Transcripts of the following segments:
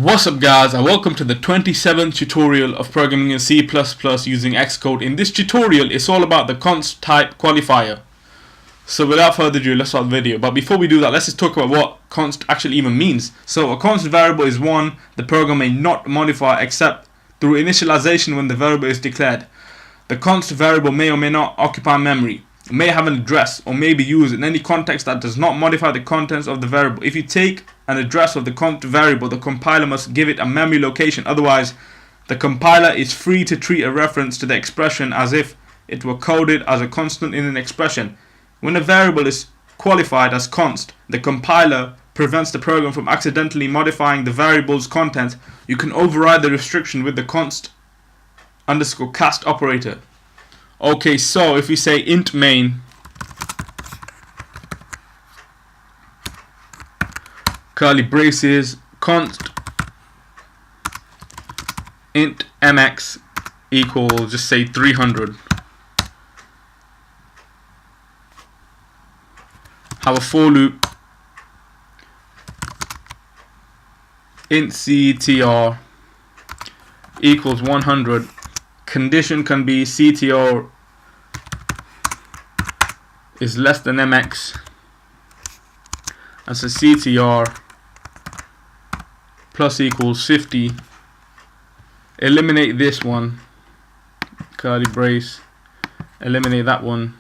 What's up guys, and welcome to the 27th tutorial of programming in C++ using Xcode. In this tutorial, it's all about the Const Type Qualifier. So without further ado, let's start the video. But before we do that, let's just talk about what const actually even means. So a const variable is one the program may not modify except through initialization when the variable is declared. The const variable may or may not occupy memory, may have an address, or may be used in any context that does not modify the contents of the variable. If you take an address of the const variable, the compiler must give it a memory location. Otherwise, the compiler is free to treat a reference to the expression as if it were coded as a constant in an expression. When a variable is qualified as const, the compiler prevents the program from accidentally modifying the variable's contents. You can override the restriction with the const _ cast operator. Okay, so if we say int main curly braces const int mx equals, just say 300. Have a for loop int ctr equals 100. Condition can be ctr is less than mx, and so ctr plus equals 50. Eliminate this one, curly brace, eliminate that one,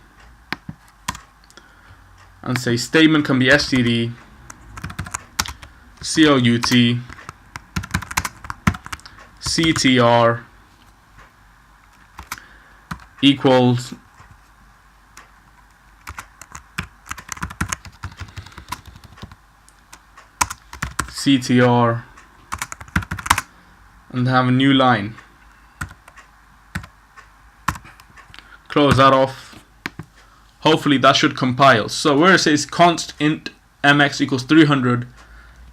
and say statement can be std cout ctr equals ctr, and have a new line. Close that off. Hopefully that should compile. So where it says const int mx equals 300,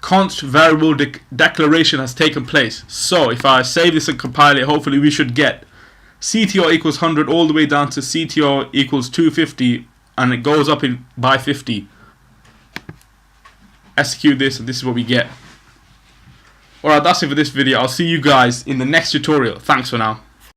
const variable declaration has taken place. So if I save this and compile it, hopefully we should get ctr equals 100 all the way down to ctr equals 250, and it goes up by 50. Execute this, and this is what we get. Alright, that's it for this video. I'll see you guys in the next tutorial. Thanks for now.